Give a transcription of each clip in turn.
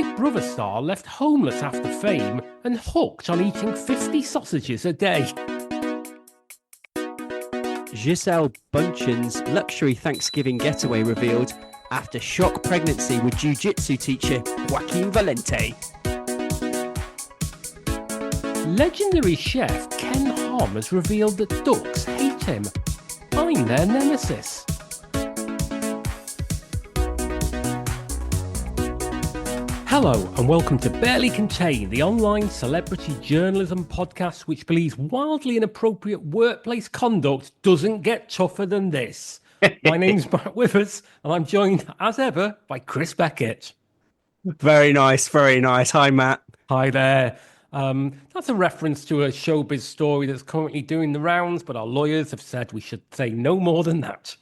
Big Brother star left homeless after fame and hooked on eating 50 sausages a day. Gisele Bundchen's luxury Thanksgiving getaway revealed after shock pregnancy with jiu-jitsu teacher Joaquin Valente. Legendary chef Ken Hom has revealed that ducks hate him. I'm their nemesis. Hello and welcome to Barely Contained, the online celebrity journalism podcast which believes wildly inappropriate workplace conduct doesn't get tougher than this. My name's Matt Withers and I'm joined, as ever, by Chris Beckett. Very nice, very nice. Hi, Matt. Hi there. That's a reference to a showbiz story that's currently doing the rounds, but our lawyers have said we should say no more than that.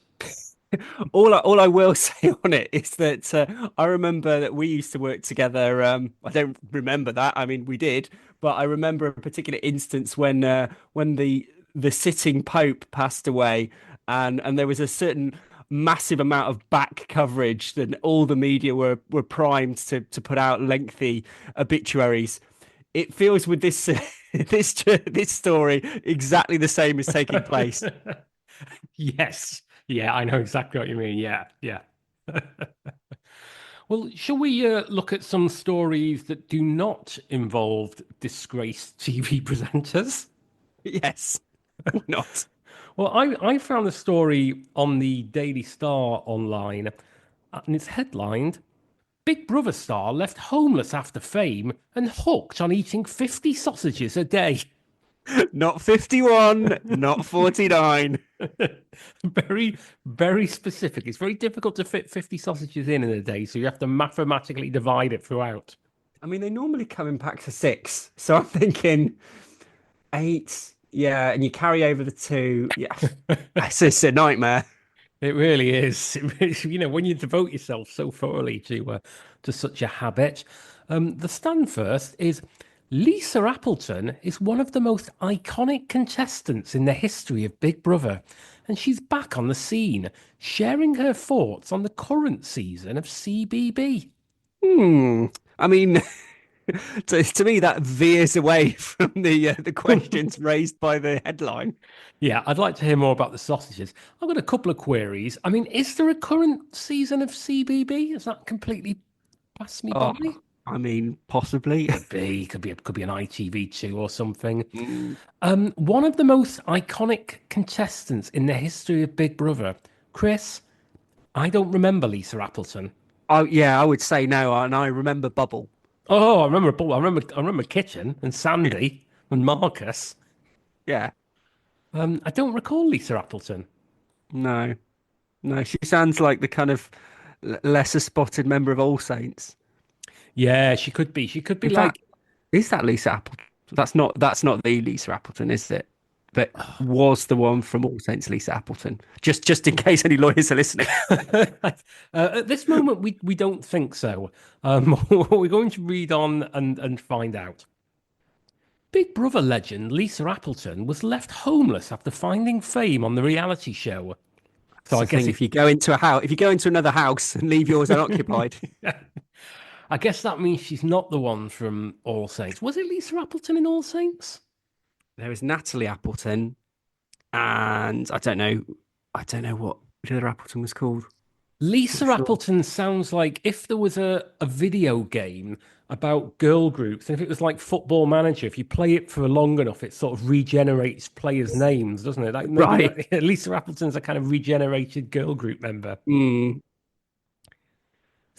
All I will say on it is that I remember that we used to work together. I don't remember that. I mean, we did, but I remember a particular instance when the sitting Pope passed away, and there was a certain massive amount of back coverage, and all the media were primed to put out lengthy obituaries. It feels with this this story exactly the same is taking place. Yes. Yeah, I know exactly what you mean. Yeah. Well, shall we look at some stories that do not involve disgraced TV presenters? Yes, not. Well, I found a story on the Daily Star online, and it's headlined, Big Brother star left homeless after fame and hooked on eating 50 sausages a day. Not 51, not 49. Very, very specific. It's very difficult to fit 50 sausages in a day, so you have to mathematically divide it throughout. I mean, they normally come in packs of 6, so I'm thinking 8. Yeah, and you carry over the 2. Yeah, it's a nightmare. It really is. When you devote yourself so thoroughly to such a habit. The stand first is Lisa Appleton is one of the most iconic contestants in the history of Big Brother, and she's back on the scene, sharing her thoughts on the current season of CBB. I mean, to me, that veers away from the questions raised by the headline. Yeah, I'd like to hear more about the sausages. I've got a couple of queries. I mean, is there a current season of CBB? Is that completely passed me by? I mean, possibly. Could be an ITV2 or something. One of the most iconic contestants in the history of Big Brother, Chris. I don't remember Lisa Appleton. Oh yeah, I would say no, and I remember Bubble. Oh, I remember Kitchen and Sandy and Marcus. Yeah. I don't recall Lisa Appleton. No, she sounds like the kind of lesser spotted member of All Saints. Yeah, she could be. She could be Is that Lisa Appleton? That's not the Lisa Appleton, is it? But was the one from All Saints Lisa Appleton? Just in case any lawyers are listening. At this moment, we don't think so. We're going to read on and find out. Big Brother legend Lisa Appleton was left homeless after finding fame on the reality show. So I guess if you go into another house and leave yours unoccupied. I guess that means she's not the one from All Saints. Was it Lisa Appleton in All Saints? There was Natalie Appleton, and I don't know what the other Appleton was called. Lisa Appleton sounds like if there was a video game about girl groups, and if it was like Football Manager, if you play it for long enough, it sort of regenerates players' names, doesn't it? Right. Lisa Appleton's a kind of regenerated girl group member.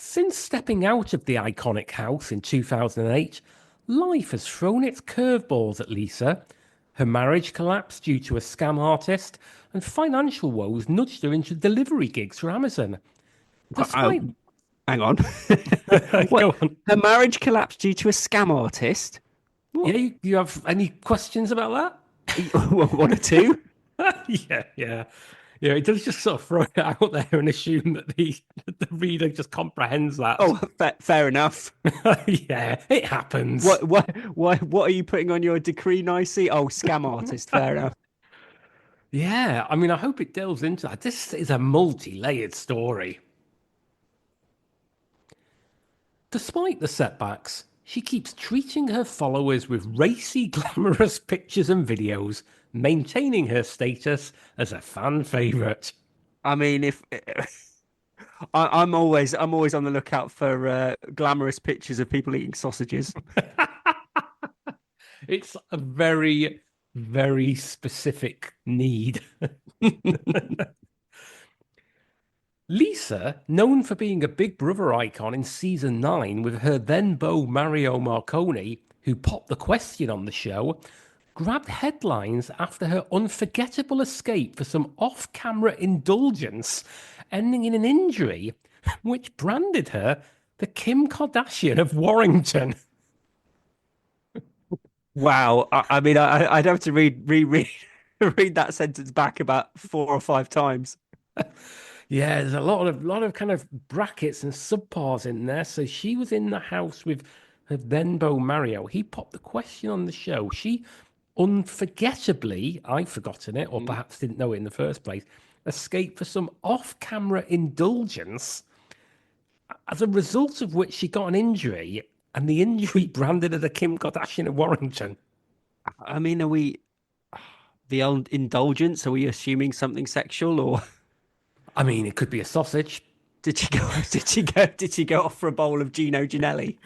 Since stepping out of the iconic house in 2008, life has thrown its curveballs at Lisa. Her marriage collapsed due to a scam artist, and financial woes nudged her into delivery gigs for Amazon. Hang on. Go on. Her marriage collapsed due to a scam artist? What? Yeah, you have any questions about that? One or two? Yeah. Yeah, it does just sort of throw it out there and assume that the reader just comprehends that. Oh, fair enough. Yeah, it happens. What are you putting on your decree, Nicey? Oh, scam artist. Fair enough. Yeah, I mean, I hope it delves into that. This is a multi-layered story. Despite the setbacks, she keeps treating her followers with racy, glamorous pictures and videos, maintaining her status as a fan favourite. I mean, if I'm always on the lookout for glamorous pictures of people eating sausages. It's a very, very specific need. Lisa, known for being a Big Brother icon in season 9 with her then beau Mario Marconi, who popped the question on the show, grabbed headlines after her unforgettable escape for some off camera indulgence, ending in an injury which branded her the Kim Kardashian of Warrington. Wow. I mean, I'd have to reread read that sentence back about 4 or 5 times. Yeah, there's a lot of kind of brackets and subpars in there. So she was in the house with her then beau Mario. He popped the question on the show. She unforgettably, I've forgotten it, or Mm. perhaps didn't know it in the first place, escaped for some off-camera indulgence, as a result of which she got an injury, and the injury branded her the Kim Kardashian of Warrington. I mean, are we the old indulgence? Are we assuming something sexual, or I mean, it could be a sausage. did she go? Did she go off for a bowl of Gino Ginelli?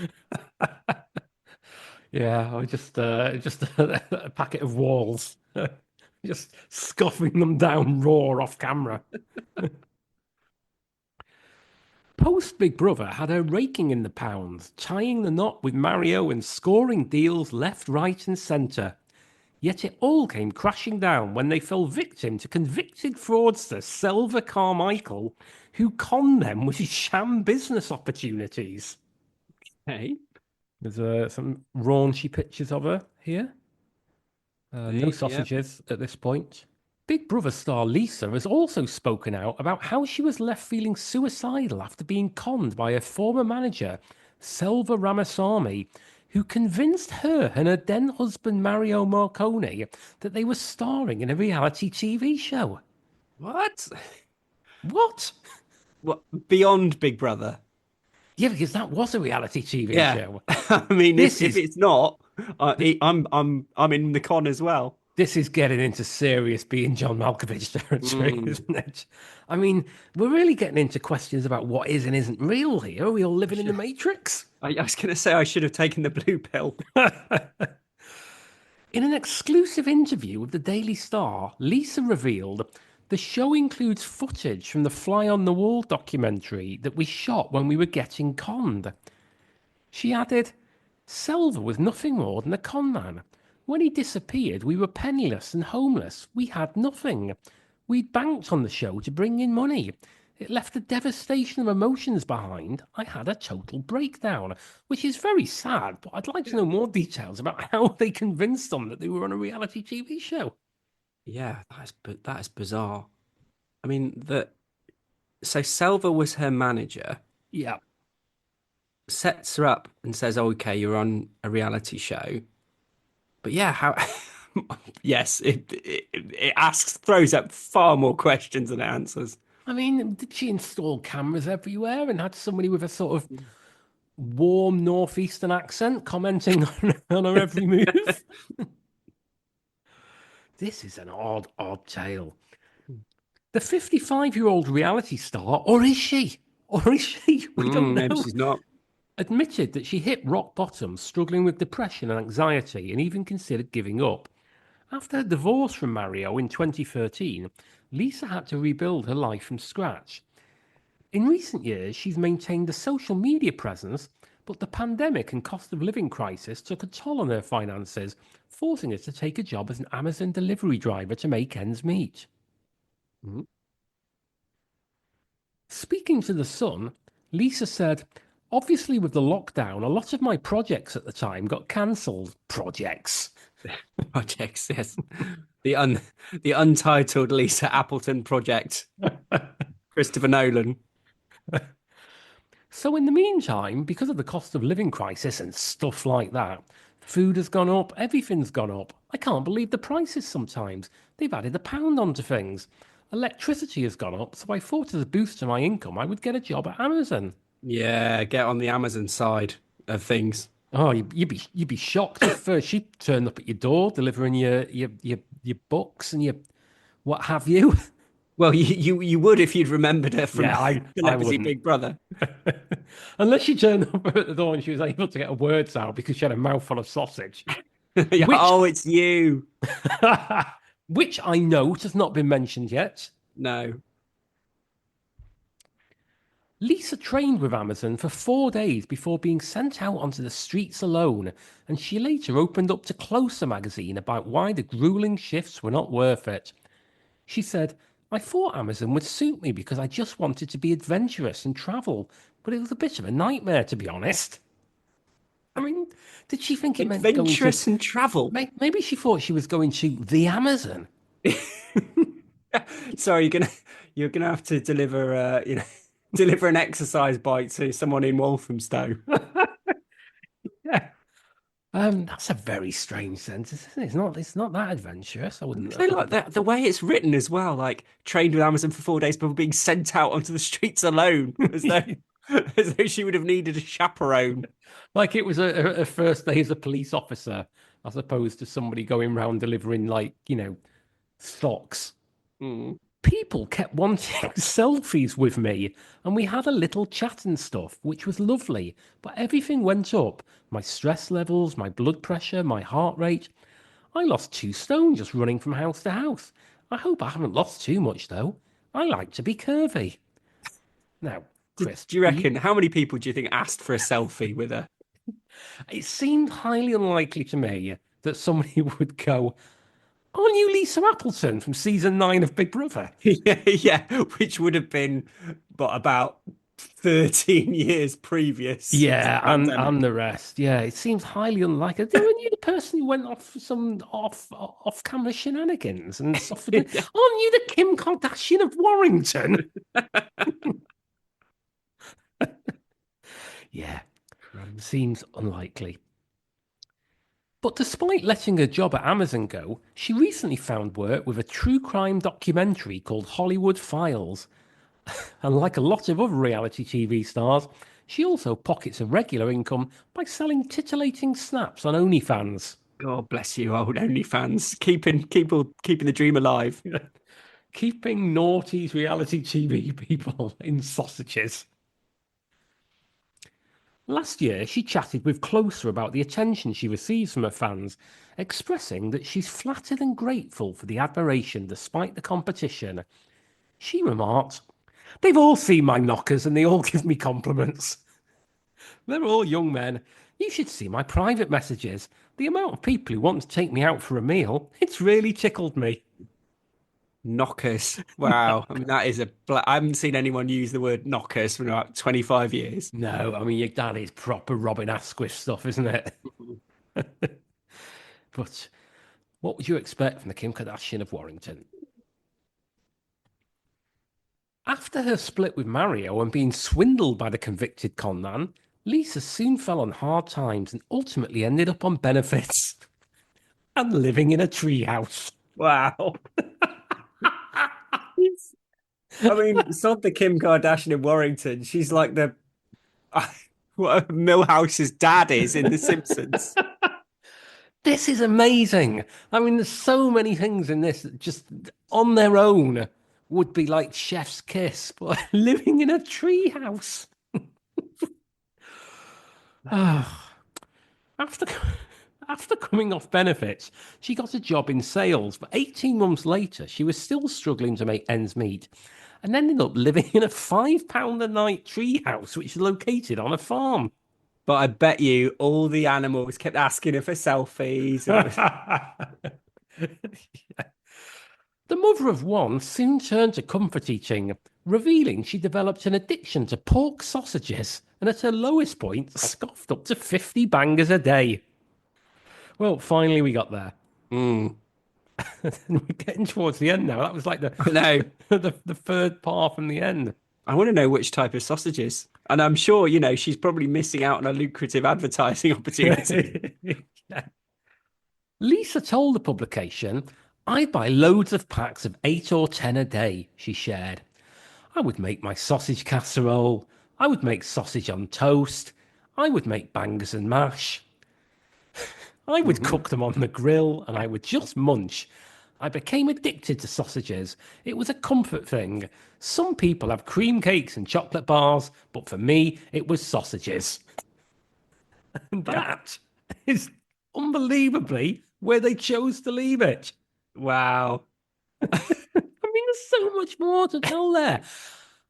Yeah, or just a packet of walls, just scoffing them down raw off camera. Post Big Brother had her raking in the pounds, tying the knot with Mario and scoring deals left, right, and centre. Yet it all came crashing down when they fell victim to convicted fraudster Selva Carmichael, who conned them with sham business opportunities. Hey, There's some raunchy pictures of her here. No yeah. sausages at this point. Big Brother star Lisa has also spoken out about how she was left feeling suicidal after being conned by her former manager, Selva Ramasamy, who convinced her and her then husband Mario Marconi that they were starring in a reality TV show. What? What? What beyond Big Brother? Yeah, because that was a reality TV Yeah. show. I mean, This if is it's not, I'm in the con as well. This is getting into serious being John Malkovich territory, Mm. isn't it? I mean, we're really getting into questions about what is and isn't real here. Are we all living in the Matrix? I was going to say I should have taken the blue pill. In an exclusive interview with the Daily Star, Lisa revealed the show includes footage from the Fly on the Wall documentary that we shot when we were getting conned. She added, Selva was nothing more than a con man. When he disappeared, we were penniless and homeless. We had nothing. We'd banked on the show to bring in money. It left a devastation of emotions behind. I had a total breakdown, which is very sad, but I'd like to know more details about how they convinced them that they were on a reality TV show. Yeah, that is bizarre. I mean, so Selva was her manager, Yeah. sets her up and says, oh, "Okay, you're on a reality show." But yeah, how? Yes, it asks, throws up far more questions than it answers. I mean, did she install cameras everywhere and had somebody with a sort of warm northeastern accent commenting on her every move? This is an odd, odd tale. The 55-year-old reality star, or is she? Or is she? We don't Maybe know. she's not. Admitted that she hit rock bottom, struggling with depression and anxiety, and even considered giving up. After her divorce from Mario in 2013, Lisa had to rebuild her life from scratch. In recent years, she's maintained a social media presence, but the pandemic and cost of living crisis took a toll on her finances, forcing her to take a job as an Amazon delivery driver to make ends meet. Mhm. Speaking to The Sun, Lisa said, obviously, with the lockdown, a lot of my projects at the time got cancelled. Projects. Projects, yes. The un the untitled Lisa Appleton project, Christopher Nolan. So, in the meantime, because of the cost of living crisis and stuff like that, food has gone up, everything's gone up. I can't believe the prices sometimes. They've added £1 onto things. Electricity has gone up, so I thought as a boost to my income, I would get a job at Amazon. Yeah, get on the Amazon side of things. Oh, you'd be shocked if she turned up at your door delivering your books and your what have you. Well, you would if you'd remembered her from Yeah, I Celebrity wouldn't. Big Brother. Unless she turned up at the door and she was able to get her words out because she had a mouthful of sausage, Yeah, which oh, it's you. which I note has not been mentioned yet. No. Lisa trained with Amazon for 4 days before being sent out onto the streets alone, and she later opened up to Closer magazine about why the grueling shifts were not worth it. She said, I thought Amazon would suit me because I just wanted to be adventurous and travel, but it was a bit of a nightmare, to be honest. I mean, did she think it meant going to. Adventurous and travel. Maybe she thought she was going to the Amazon. Sorry, you're gonna have to deliver deliver an exercise bike to someone in Walthamstow. Yeah. That's a very strange sentence, isn't it? It's not that adventurous. I wouldn't. I like that the way it's written as well, like trained with Amazon for 4 days before being sent out onto the streets alone, as though she would have needed a chaperone. Like it was a first day as a police officer, as opposed to somebody going around delivering like socks. Mm. People kept wanting selfies with me, and we had a little chat and stuff, which was lovely. But everything went up: my stress levels, my blood pressure, my heart rate. I lost 2 stone just running from house to house. I hope I haven't lost too much though. I like to be curvy. Now, Chris, Do you reckon how many people do you think asked for a selfie with her? it seemed highly unlikely to me that somebody would go, "Aren't you Lisa Appleton from season 9 of Big Brother?" Yeah, yeah, which would have been about 13 years previous to Yeah, the pandemic. and the rest. Yeah, it seems highly unlikely. Weren't you the person who went off for some off camera shenanigans and suffered? Aren't you the Kim Kardashian of Warrington? Yeah, seems unlikely. But despite letting her job at Amazon go, she recently found work with a true crime documentary called Hollywood Files. And like a lot of other reality TV stars, she also pockets a regular income by selling titillating snaps on OnlyFans. God bless you, old OnlyFans, keeping the dream alive. Keeping naughty reality TV people in sausages. Last year, she chatted with Closer about the attention she receives from her fans, expressing that she's flattered and grateful for the admiration despite the competition. She remarked, They've all seen my knockers and they all give me compliments. They're all young men. You should see my private messages. The amount of people who want to take me out for a meal, it's really tickled me. Knockers. Wow. I mean, that is I haven't seen anyone use the word knockers for about 25 years. No, I mean, that is proper Robin Asquith stuff, isn't it? But what would you expect from the Kim Kardashian of Warrington? After her split with Mario and being swindled by the convicted con man, Lisa soon fell on hard times and ultimately ended up on benefits and living in a treehouse. Wow. I mean, sod the Kim Kardashian in Warrington. She's like the what Milhouse's dad is in The Simpsons. This is amazing. I mean, there's so many things in this that just on their own would be like chef's kiss, but living in a treehouse. After after coming off benefits, she got a job in sales, but 18 months later, she was still struggling to make ends meet and ended up living in a £5 a night treehouse, which is located on a farm. But I bet you all the animals kept asking her for selfies, and it was The mother of one soon turned to comfort eating, revealing she developed an addiction to pork sausages and at her lowest point scoffed up to 50 bangers a day. Well, finally we got there. mm, We're getting towards the end now. That was like the I know. the third part from the end. I want to know which type of sausages. And I'm sure, she's probably missing out on a lucrative advertising opportunity. Lisa told the publication, I buy loads of packs of 8 or 10 a day, she shared. I would make my sausage casserole. I would make sausage on toast. I would make bangers and mash. I would Hmm. cook them on the grill and I would just munch. I became addicted to sausages. It was a comfort thing. Some people have cream cakes and chocolate bars, but for me, it was sausages. And Yeah. that is unbelievably where they chose to leave it. Wow. I mean, there's so much more to tell there.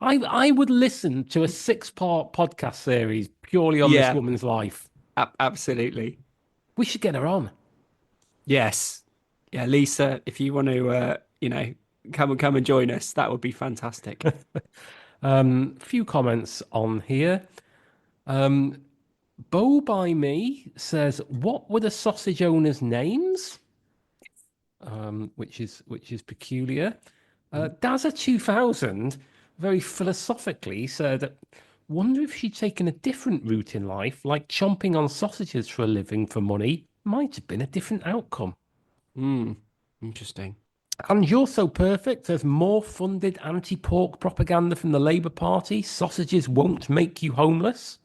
I would listen to a 6-part podcast series purely on this Yeah, woman's life. absolutely. We should get her on. Yes. Yeah, Lisa, if you want to, come and join us, that would be fantastic. Few comments on here. Bo by me says, "What were the sausage owners' names?" Which is peculiar. Dazza 2000 very philosophically said, "Wonder if she'd taken a different route in life, like chomping on sausages for a living for money, might have been a different outcome." Hmm. Interesting. And You're So Perfect says, "More funded anti-pork propaganda from the Labour Party. Sausages won't make you homeless."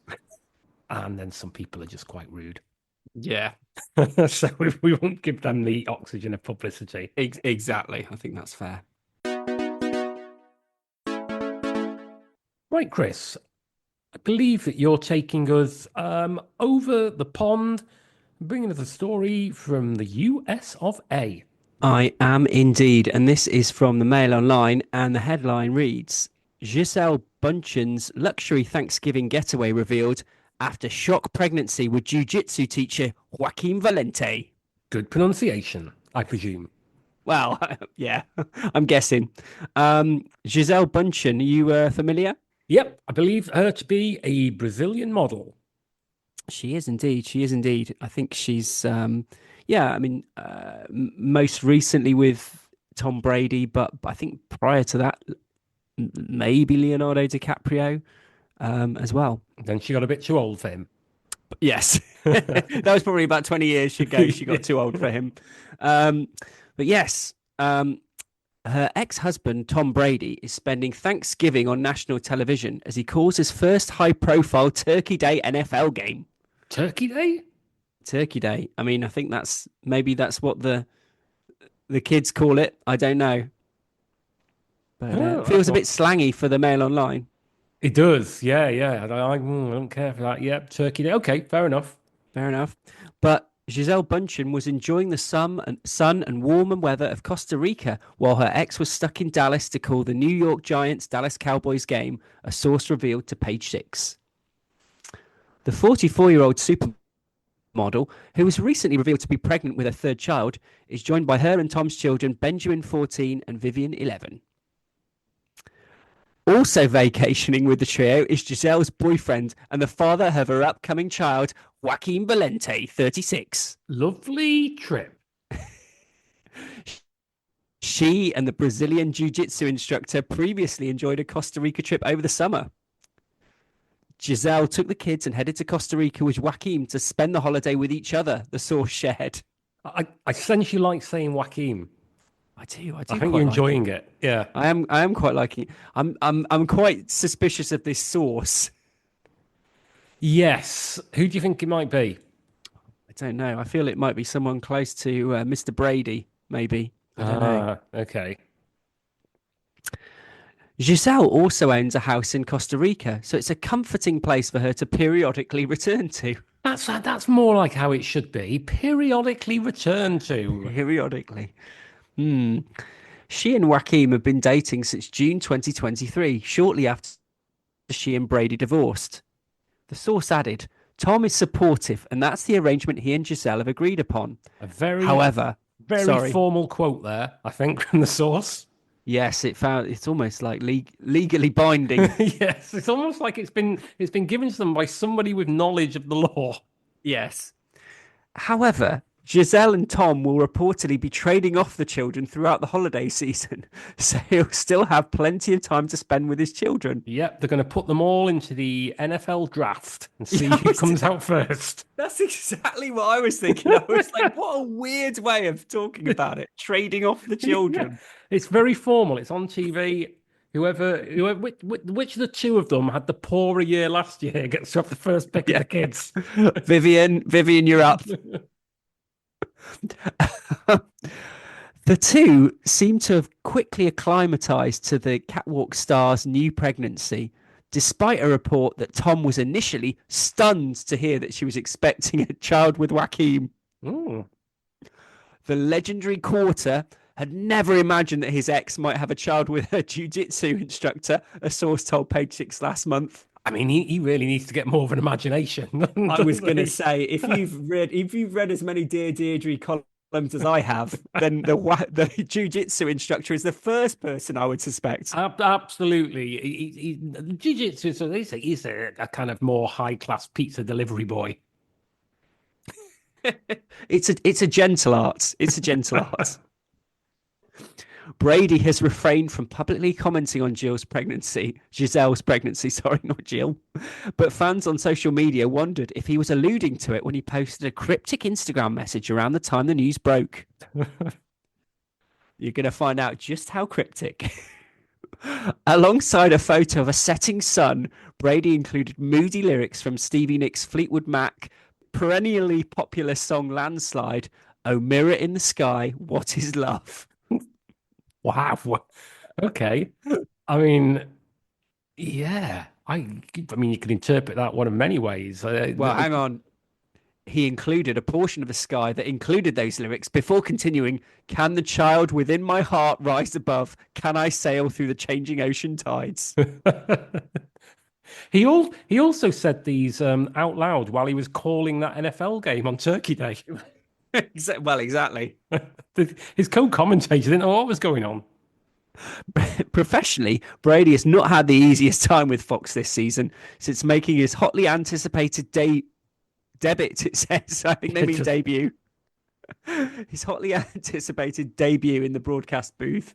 And then some people are just quite rude. Yeah, So we won't give them the oxygen of publicity. exactly. I think that's fair. Right, Chris, I believe that you're taking us over the pond, bringing us a story from the US of A. I am indeed. And this is from the Mail Online. And the headline reads Gisele Bundchen's luxury Thanksgiving getaway revealed after shock pregnancy with jiu-jitsu teacher Joaquin Valente. Good pronunciation, I presume. Well, yeah, I'm guessing. Gisele Bundchen, are you familiar? Yep, I believe her to be a Brazilian model. She is indeed. She is indeed. I think she's, yeah, I mean, most recently with Tom Brady, but I think prior to that, maybe Leonardo DiCaprio as well. Then she got a bit too old for him. Yes, that was probably about 20 years ago. She got too old for him. But yes, her ex-husband, Tom Brady, is spending Thanksgiving on national television as he calls his first high-profile Turkey Day NFL game. Turkey Day? Turkey Day. I mean, I think that's what the kids call it. I don't know. But Oh, feels a bit slangy for the Mail Online. it does. Yeah, yeah. I don't care for that. Yep, Turkey Day. Okay, fair enough. Fair enough. But Gisele Bundchen was enjoying the sun and warmer weather of Costa Rica while her ex was stuck in Dallas to call the New York Giants Dallas Cowboys game, a source revealed to Page Six. The 44-year-old supermodel, who was recently revealed to be pregnant with her third child, is joined by her and Tom's children, Benjamin, 14, and Vivian, 11. Also vacationing with the trio is Gisele's boyfriend and the father of her upcoming child, Joaquin Valente, 36. Lovely trip. She and the Brazilian jiu-jitsu instructor previously enjoyed a Costa Rica trip over the summer. Gisele took the kids and headed to Costa Rica with Joaquin to spend the holiday with each other, the source shared. I sense you like saying Joaquin. I do. I think you're enjoying it. Yeah. I am quite liking it. I'm quite suspicious of this source. Yes. Who do you think it might be? I don't know. I feel it might be someone close to Mr. Brady, maybe. I don't know. Okay. Gisele also owns a house in Costa Rica, so it's a comforting place for her to periodically return to. That's more like how it should be. Periodically return to. Periodically. She and Joaquin have been dating since June 2023, shortly after she and Brady divorced. The source added, Tom is supportive, and that's the arrangement he and Gisele have agreed upon. However, very formal quote there, I think, from the source. Yes, it's almost like legally binding. Yes, it's almost like it's been given to them by somebody with knowledge of the law. Yes. However, Gisele and Tom will reportedly be trading off the children throughout the holiday season, so he'll still have plenty of time to spend with his children. Yep, they're going to put them all into the NFL draft and see who comes out first. That's exactly what I was thinking. I was like, what a weird way of talking about it. Trading off the children. Yeah. It's very formal. It's on TV. Whoever, which of the two of them had the poorer year last year gets to have the first pick of Yeah. the kids. Vivian, you're up. The two seem to have quickly acclimatized to the catwalk star's new pregnancy, despite a report that Tom was initially stunned to hear that she was expecting a child with Joaquin. Mm. The legendary quarter had never imagined that his ex might have a child with her jiu-jitsu instructor, a source told Page Six last month. I mean, he really needs to get more of an imagination, I was doesn't gonna he? say, if you've read as many Dear Deirdre columns as I have, then the jiu-jitsu instructor is the first person I would suspect. Absolutely. Jiu-jitsu, so they say he's a kind of more high-class pizza delivery boy. It's a gentle art. It's a gentle art. Brady has refrained from publicly commenting on Gisele's pregnancy, sorry, not Jill. But fans on social media wondered if he was alluding to it when he posted a cryptic Instagram message around the time the news broke. You're going to find out just how cryptic. Alongside a photo of a setting sun, Brady included moody lyrics from Stevie Nicks' Fleetwood Mac, perennially popular song Landslide, Oh Mirror in the Sky, What is Love? Wow. Okay. I mean, yeah. I mean, you could interpret that one of many ways. Well, hang on. He included a portion of the sky that included those lyrics before continuing, Can the child within my heart rise above? Can I sail through the changing ocean tides? He also said these out loud while he was calling that NFL game on Turkey Day. Well, exactly. His co-commentator didn't know what was going on. Professionally, Brady has not had the easiest time with Fox this season since making his hotly anticipated debut. It says, I think they mean debut. His hotly anticipated debut in the broadcast booth.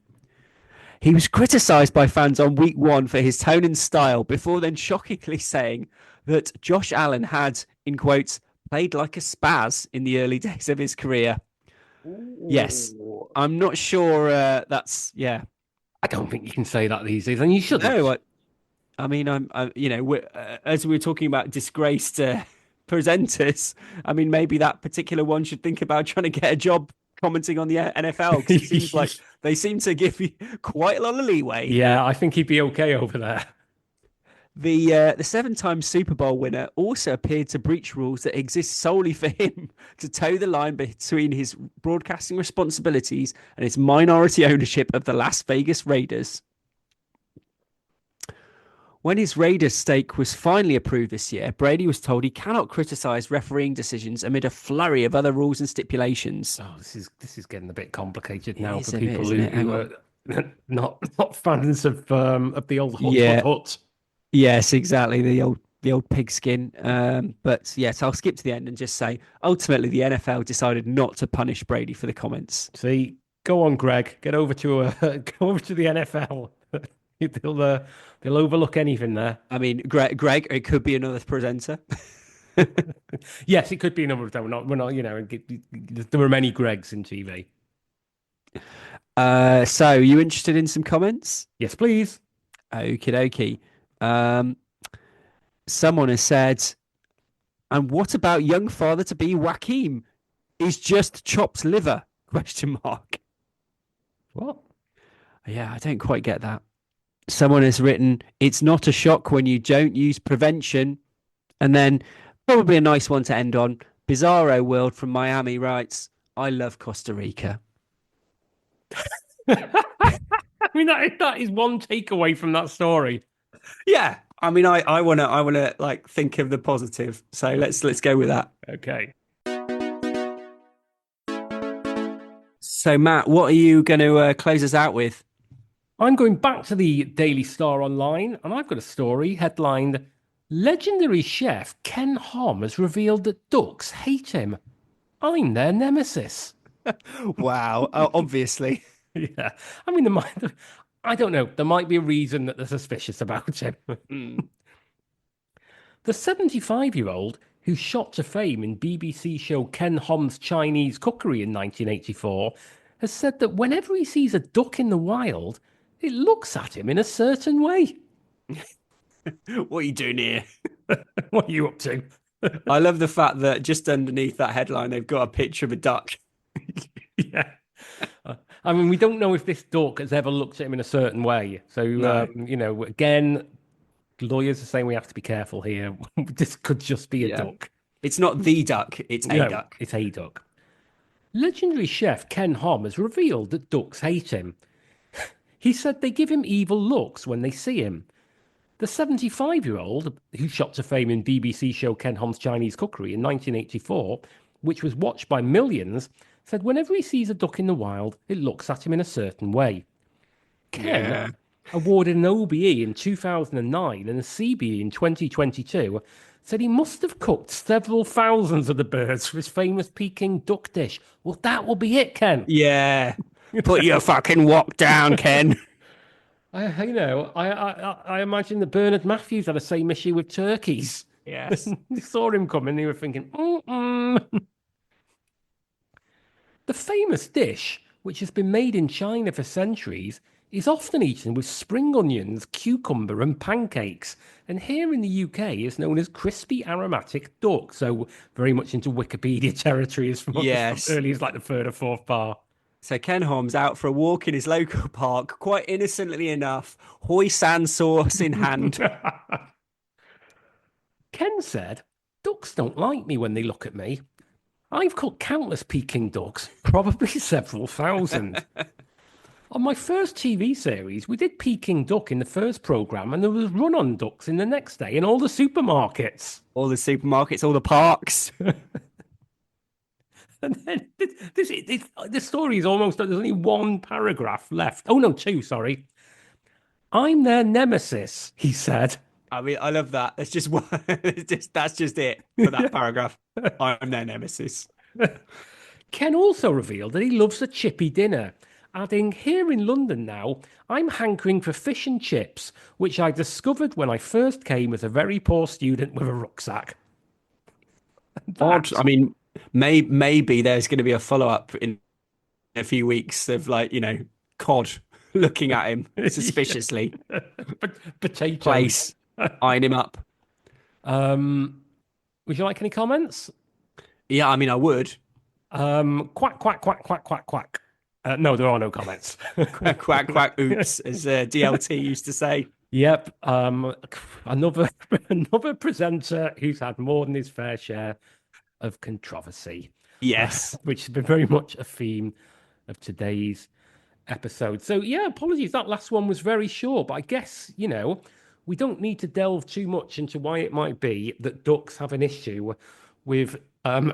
He was criticised by fans on week one for his tone and style before then shockingly saying that Josh Allen had, in quotes, played like a spaz in the early days of his career. Ooh. Yes, I'm not sure yeah. I don't think you can say that these days, and you shouldn't. No, I mean, as we were talking about disgraced presenters, I mean, maybe that particular one should think about trying to get a job commenting on the NFL because it seems like they seem to give you quite a lot of leeway. Yeah, I think he'd be okay over there. The seven-time Super Bowl winner also appeared to breach rules that exist solely for him to toe the line between his broadcasting responsibilities and his minority ownership of the Las Vegas Raiders. When his Raiders stake was finally approved this year, Brady was told he cannot criticize refereeing decisions amid a flurry of other rules and stipulations. Oh, this is getting a bit complicated now for people who are not fans of the old hut. Yes, exactly. The old pigskin. But yes, I'll skip to the end and just say ultimately the NFL decided not to punish Brady for the comments. See, go on, Greg. Get over to the NFL. They'll overlook anything there. I mean, Greg, it could be another presenter. Yes, it could be another. We're not. You know, there are many Gregs in TV. So you interested in some comments? Yes, please. Okie dokie. Someone has said, and what about young father to be Joaquin? Is just chopped liver? Question mark. What? Yeah, I don't quite get that. Someone has written, it's not a shock when you don't use prevention. And then probably a nice one to end on. Bizarro World from Miami writes, I love Costa Rica. I mean, that is one takeaway from that story. Yeah. I mean, I wanna like think of the positive. So let's go with that. Okay. So Matt, what are you going to close us out with? I'm going back to the Daily Star Online, and I've got a story headlined, Legendary chef Ken Hom has revealed that ducks hate him. I'm their nemesis. Wow. Obviously. Yeah. I mean, I don't know. There might be a reason that they're suspicious about him. The 75-year-old, who shot to fame in BBC show Ken Hom's Chinese Cookery in 1984, has said that whenever he sees a duck in the wild, it looks at him in a certain way. What are you doing here? What are you up to? I love the fact that just underneath that headline, they've got a picture of a duck. Yeah. I mean, we don't know if this duck has ever looked at him in a certain way. So, No. again, lawyers are saying we have to be careful here. This could just be a Yeah. duck. It's not the duck, it's a No, duck. it's a duck. Legendary chef Ken Hom has revealed that ducks hate him. He said they give him evil looks when they see him. The 75-year-old, who shot to fame in BBC show Ken Hom's Chinese Cookery in 1984, which was watched by millions, said whenever he sees a duck in the wild, it looks at him in a certain way. Ken, Yeah. awarded an OBE in 2009 and a CBE in 2022, said he must have cooked several thousands of the birds for his famous Peking duck dish. Well, that will be it, Ken. Yeah. Put your fucking wok down, Ken. I imagine that Bernard Matthews had the same issue with turkeys. Yes. They saw him coming, they were thinking, mm-mm. The famous dish, which has been made in China for centuries, is often eaten with spring onions, cucumber, and pancakes. And here in the UK is known as crispy aromatic duck. So very much into Wikipedia territory as from Yes. early as like the third or fourth bar. So Ken Hom's out for a walk in his local park, quite innocently enough, hoi san sauce in hand. Ken said, ducks don't like me when they look at me. I've cooked countless Peking ducks, probably several thousand. On my first TV series, we did Peking duck in the first programme, and there was run-on ducks in the next day in all the supermarkets. All the supermarkets, all the parks. And then this story is almost, there's only one paragraph left. Oh no, two, sorry. I'm their nemesis, he said. I mean, I love that. That's just one. That's just it for that paragraph. I'm their nemesis. Ken also revealed that he loves a chippy dinner, adding, here in London now, I'm hankering for fish and chips, which I discovered when I first came as a very poor student with a rucksack. Odd. I mean, maybe there's going to be a follow up in a few weeks of like, cod looking at him suspiciously. Potatoes. Place, eyeing him up. Would you like any comments? Yeah, I mean, I would. Quack, quack, quack, quack, quack, quack. No, there are no comments. Quack, quack, quack, oops, as DLT used to say. Yep. Another another presenter who's had more than his fair share of controversy. Yes. Which has been very much a theme of today's episode. So yeah, apologies. That last one was very short, but I guess, we don't need to delve too much into why it might be that ducks have an issue with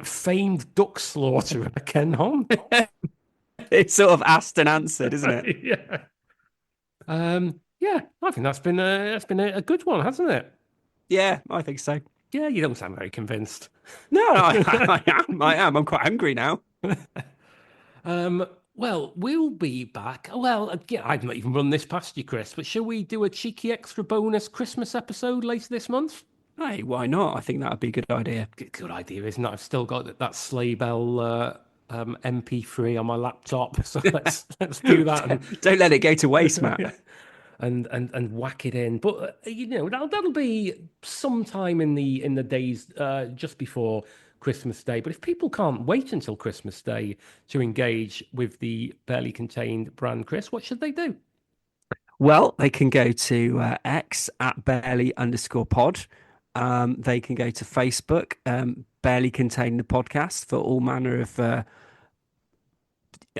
famed duck slaughterer Ken Hom. It's sort of asked and answered, isn't it? Yeah. Yeah, I think that's been a good one, hasn't it? Yeah, I think so. Yeah, you don't sound very convinced. No, I am. I am. I'm quite hungry now. Well, we'll be back. Well, again, I've not even run this past you, Chris, but shall we do a cheeky extra bonus Christmas episode later this month? Hey, why not? I think that would be a good idea. Good idea, isn't it? I've still got that Sleigh Bell MP3 on my laptop, so let's do that. Don't let it go to waste, Matt. Yeah. And whack it in. But that'll be sometime in the days just before Christmas Day. But if people can't wait until Christmas Day to engage with the Barely Contained brand, Chris, what should they do? Well, they can go to X at barely_pod. They can go to Facebook, Barely Contained the Podcast, for all manner of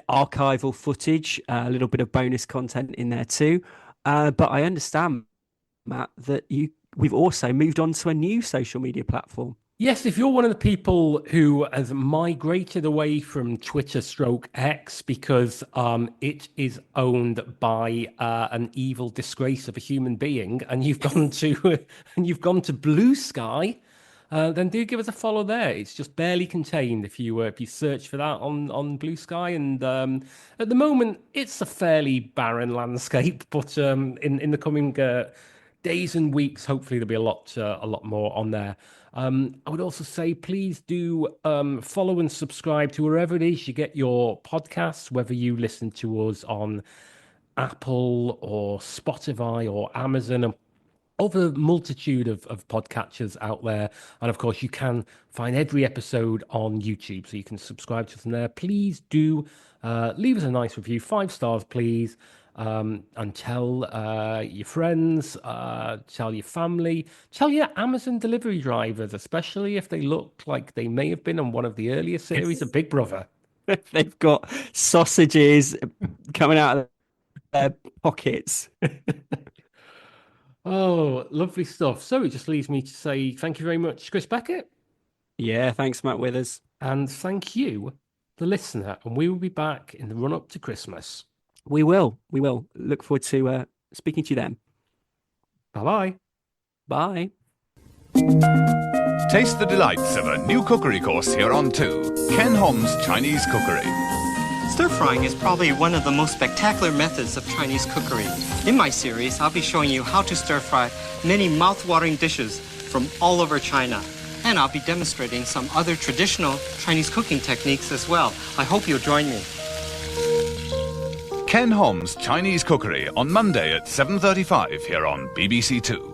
archival footage, a little bit of bonus content in there too. But I understand, Matt, that we've also moved on to a new social media platform. Yes, if you're one of the people who has migrated away from Twitter stroke X because it is owned by an evil disgrace of a human being, and you've gone to Blue Sky, then do give us a follow there. It's just Barely Contained if you search for that on Blue Sky. And at the moment, it's a fairly barren landscape, but in the coming days and weeks, hopefully there'll be a lot more on there. I would also say please do follow and subscribe to wherever it is you get your podcasts, whether you listen to us on Apple or Spotify or Amazon and other multitude of podcatchers out there. And of course, you can find every episode on YouTube, so you can subscribe to us on there. Please do leave us a nice review, 5 stars, please. And tell your friends, tell your family, tell your Amazon delivery drivers, especially if they look like they may have been on one of the earlier series of Big Brother. They've got sausages coming out of their pockets. Oh, lovely stuff. So it just leaves me to say thank you very much, Chris Beckett. Yeah, thanks, Matt Withers. And thank you, the listener. And we will be back in the run up to Christmas. We will. Look forward to speaking to you then. Bye-bye. Bye. Taste the delights of a new cookery course here on 2, Ken Hom's Chinese Cookery. Stir-frying is probably one of the most spectacular methods of Chinese cookery. In my series, I'll be showing you how to stir-fry many mouth-watering dishes from all over China. And I'll be demonstrating some other traditional Chinese cooking techniques as well. I hope you'll join me. Ken Hom's Chinese Cookery on Monday at 7:35 here on BBC 2.